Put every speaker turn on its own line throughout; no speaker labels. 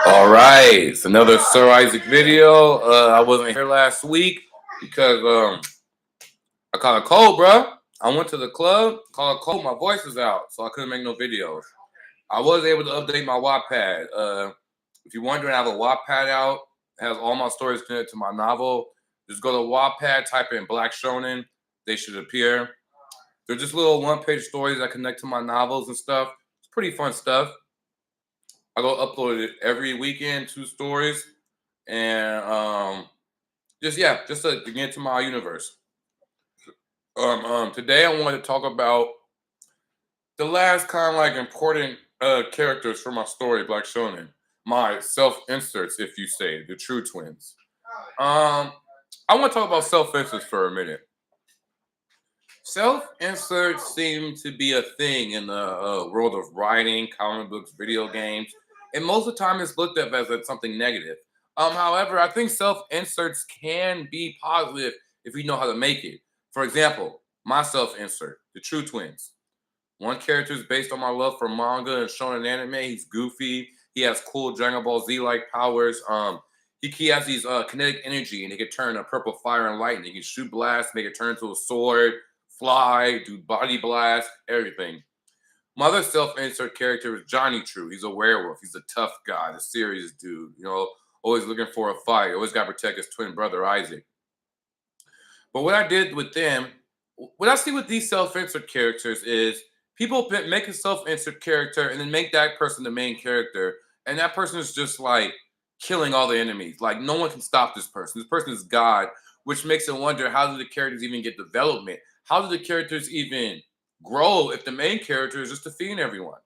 All right, it's another Sir Isaac video. I wasn't here last week because I caught a cold, bro. I went to the club, caught a cold. My voice is out, so I couldn't make no videos. I was able to update my Wattpad. If you're wondering, I have a Wattpad out. It has all my stories connected to my novel. Just go to Wattpad, type in Black Shonen. They should appear. They're just little one-page stories that connect to my novels and stuff. It's pretty fun stuff. I go upload it every weekend, 2 stories, and just to get into my universe. Today I wanted to talk about the last kind of like important characters for my story, Black Shonen. My self-inserts, if you say, the true twins. I want to talk about self-inserts for a minute. Self-inserts seem to be a thing in the world of writing, comic books, video games, and most of the time it's looked at as something negative. However, I think self-inserts can be positive if you know how to make it. For example, my self-insert, the True Twins. One character is based on my love for manga and shonen anime. He's goofy. He has cool Dragon Ball Z-like powers. He has these kinetic energy, and he can turn a purple fire and lightning. He can shoot blast, make it turn into a sword, fly, do body blast, everything. My other self-insert character is Johnny True. He's a werewolf. He's a tough guy, a serious dude. Always looking for a fight. Always got to protect his twin brother Isaac. But what I did with them, what I see with these self-insert characters is people make a self-insert character and then make that person the main character, and that person is just like killing all the enemies. Like no one can stop this person. This person is God, which makes it wonder, how do the characters even get development? How do the characters even grow if the main character is just defeating everyone?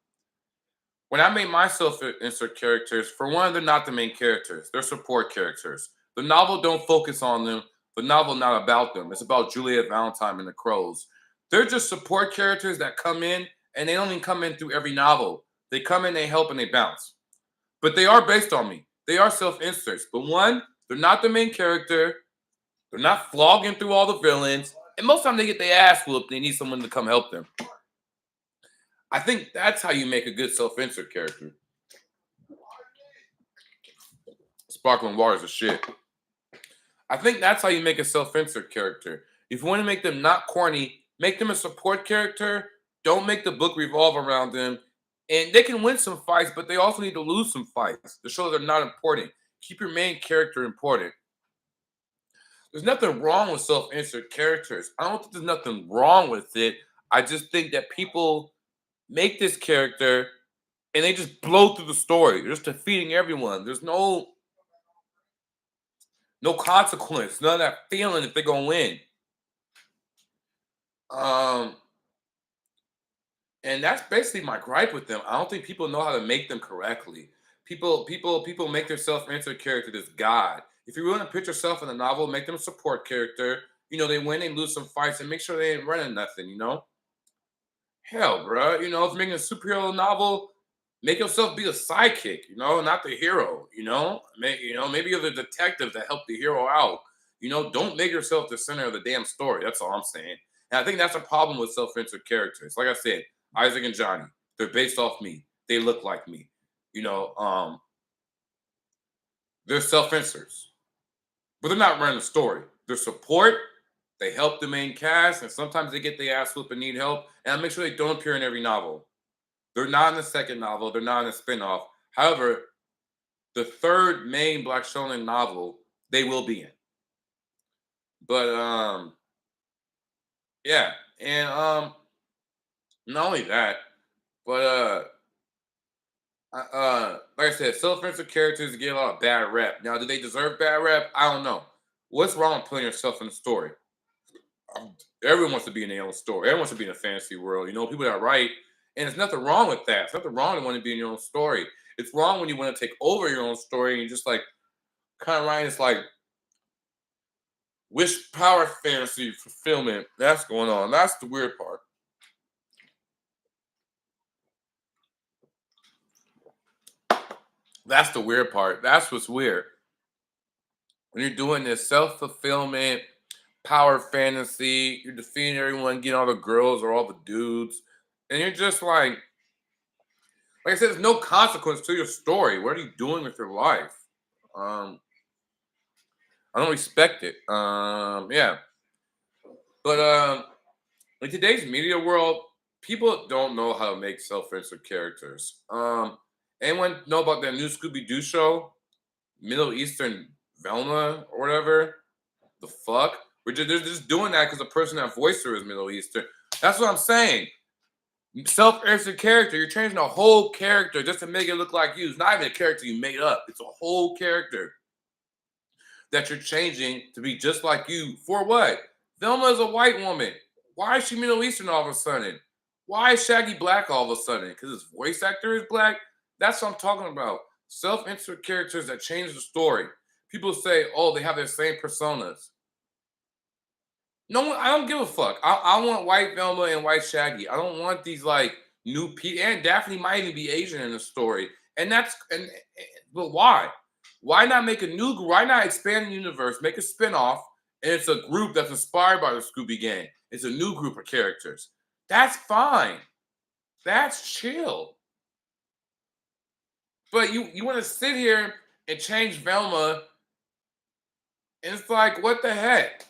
When I made my self-insert characters, for one, they're not the main characters. They're support characters. The novel don't focus on them. The novel not about them. It's about Juliet Valentine and the Crows. They're just support characters that come in, and they don't even come in through every novel. They come in, they help, and they bounce. But they are based on me. They are self-inserts. But one, they're not the main character. They're not flogging through all the villains. And most of the time they get their ass whooped. They need someone to come help them. I think that's how you make a good self-insert character. Sparkling water is a shit. I think that's how you make a self-insert character. If you want to make them not corny, make them a support character. Don't make the book revolve around them. And they can win some fights, but they also need to lose some fights to show they're not important. Keep your main character important. There's nothing wrong with self-insert characters. I don't think there's nothing wrong with it. I just think that people make this character and they just blow through the story. They're just defeating everyone. There's no consequence, none of that feeling if they're gonna win. And that's basically my gripe with them. I don't think people know how to make them correctly. People make their self-insert character this god. If you want to put yourself in a novel, make them a support character. They win, they lose some fights, and make sure they ain't running nothing. Hell, bro. If you're making a superhero novel, make yourself be a sidekick. Not the hero. Maybe you're the detective that helped the hero out. Don't make yourself the center of the damn story. That's all I'm saying. And I think that's a problem with self-insert characters. Like I said, Isaac and Johnny, they're based off me. They look like me. They're self-inserts. But they're not running the story. They're support. They help the main cast, and sometimes they get their ass whooped and need help. And I make sure they don't appear in every novel. They're not in the second novel. They're not in a spinoff. However, the third main Black Shonen novel, they will be in. But yeah, and not only that, but like I said, self-insert characters get a lot of bad rep. Now, do they deserve bad rep? I don't know. What's wrong with putting yourself in a story? Everyone wants to be in their own story. Everyone wants to be in a fantasy world. People that write, and there's nothing wrong with that. There's nothing wrong to want to be in your own story. It's wrong when you want to take over your own story and you just like kind of writing this like wish power fantasy fulfillment. That's going on. That's the weird part. That's the weird part. That's what's weird. When you're doing this self-fulfillment, power fantasy, you're defeating everyone, getting all the girls or all the dudes, and you're just like Like I said, there's no consequence to your story. What are you doing with your life? Um, I don't respect it. Yeah, but in today's media world, people don't know how to make self-insert characters. Anyone know about that new Scooby Doo show, Middle Eastern Velma or whatever? The fuck? They're just doing that because the person that voiced her is Middle Eastern. That's what I'm saying. Self-insert character. You're changing a whole character just to make it look like you. It's not even a character you made up. It's a whole character that you're changing to be just like you. For what? Velma is a white woman. Why is she Middle Eastern all of a sudden? Why is Shaggy black all of a sudden? Because his voice actor is black? That's what I'm talking about. Self-insert characters that change the story. People say, oh, they have their same personas. No one, I don't give a fuck. I want white Velma and white Shaggy. I don't want these like new people. And Daphne might even be Asian in the story. And but why? Why not make a new group? Why not expand the universe, make a spin-off, and it's a group that's inspired by the Scooby Gang? It's a new group of characters. That's fine. That's chill. But you want to sit here and change Velma, and it's like, what the heck?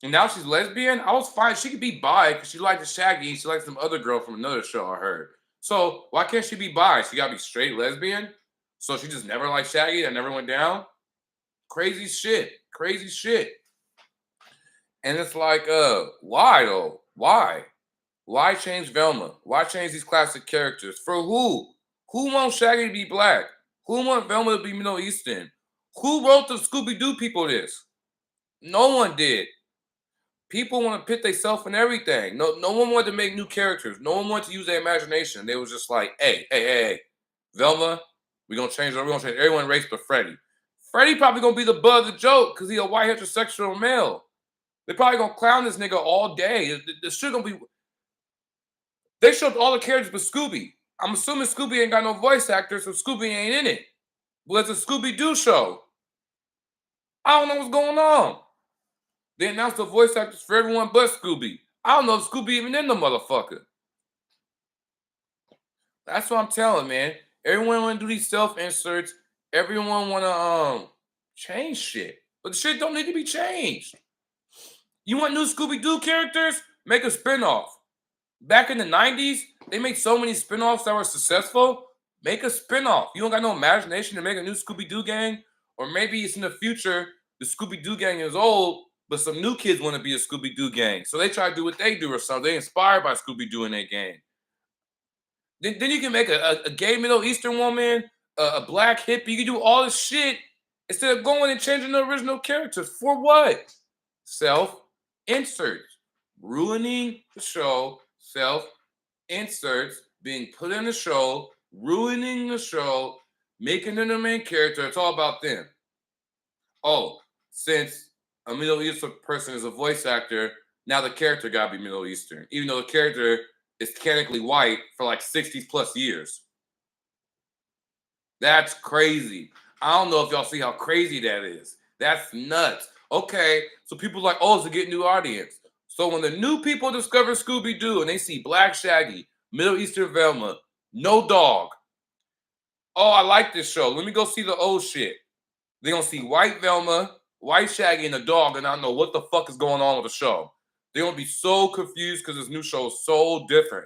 And now she's lesbian. I was fine. She could be bi because she liked the Shaggy and she likes some other girl from another show I heard. So why can't she be bi? She gotta be straight lesbian. So she just never liked Shaggy. That never went down. Crazy shit. Crazy shit. And it's like, why though? Why? Why change Velma? Why change these classic characters? For who? Who wants Shaggy to be black? Who wants Velma to be Middle Eastern? Who wrote the Scooby Doo people this? No one did. People want to pit themselves in everything. No one wanted to make new characters. No one wanted to use their imagination. They was just like, hey, Velma, we're gonna change everyone race but Freddy. Freddy probably gonna be the butt of the joke because he a white heterosexual male. They probably gonna clown this nigga all day. The shit gonna be. They showed all the characters but Scooby. I'm assuming Scooby ain't got no voice actor, so Scooby ain't in it. Well, it's a Scooby Doo show. I don't know what's going on. They announced the voice actors for everyone but Scooby. I don't know if Scooby even in the motherfucker. That's what I'm telling, man. Everyone want to do these self inserts. Everyone want to change shit, but the shit don't need to be changed. You want new Scooby Doo characters? Make a spinoff. Back in the 90s, they made so many spinoffs that were successful. Make a spinoff. You don't got no imagination to make a new Scooby Doo gang? Or maybe it's in the future, the Scooby Doo gang is old, but some new kids want to be a Scooby Doo gang. So they try to do what they do or something. They inspired by Scooby Doo in their gang. Then you can make a gay Middle Eastern woman, a black hippie. You can do all this shit instead of going and changing the original characters. For what? Self inserts. Ruining the show. Self inserts. Being put in the show. Ruining the show. Making them the main character. It's all about them. Oh, since a Middle Eastern person is a voice actor, now the character gotta be Middle Eastern, even though the character is technically white for like 60 plus years. That's crazy. I don't know if y'all see how crazy that is. That's nuts. Okay, so people like, oh, it's to get new audience. So when the new people discover Scooby Doo and they see Black Shaggy, Middle Eastern Velma, no dog. Oh, I like this show. Let me go see the old shit. They're gonna see white Velma, white Shaggy, and a dog, and I don't know what the fuck is going on with the show. They're gonna be so confused because this new show is so different.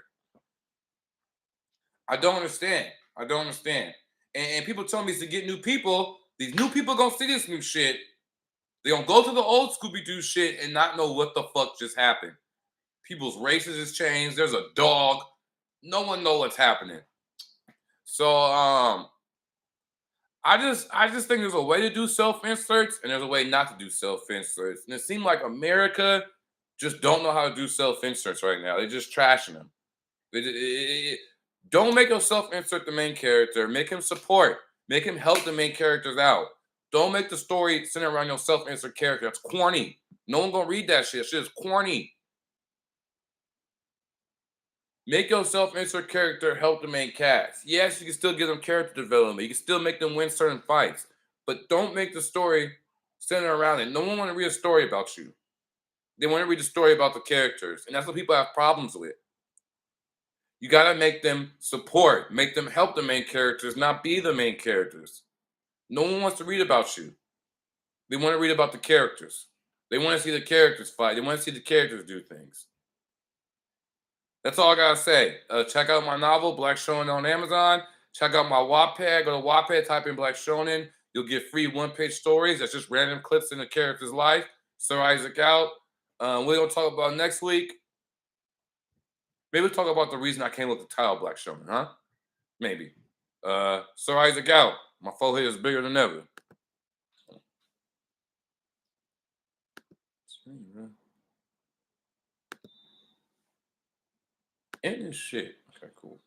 I don't understand. I don't understand. And people tell me it's to get new people. These new people gonna see this new shit. They're gonna go to the old Scooby Doo shit and not know what the fuck just happened. People's races has changed. There's a dog. No one know what's happening. So I just think there's a way to do self inserts and there's a way not to do self inserts. And it seems like America just don't know how to do self inserts right now. They're just trashing them. Don't make yourself insert the main character. Make him support. Make him help the main characters out. Don't make the story center around your self insert character. That's corny. No one gonna read that shit. Shit is corny. Make your self insert character help the main cast. Yes, you can still give them character development. You can still make them win certain fights. But don't make the story center around it. No one want to read a story about you. They want to read a story about the characters. And that's what people have problems with. You gotta make them support, make them help the main characters, not be the main characters. No one wants to read about you. They want to read about the characters. They want to see the characters fight. They want to see the characters do things. That's all I gotta say. Check out my novel, Black Shonen, on Amazon. Check out my Wattpad. Go to Wattpad, type in Black Shonen. You'll get free one-page stories. That's just random clips in the character's life. Sir Isaac out. We're gonna talk about next week. Maybe we'll talk about the reason I came up with the title Black Shonen, huh? Maybe. Sir Isaac out. My forehead is bigger than ever. End this shit. Okay, cool.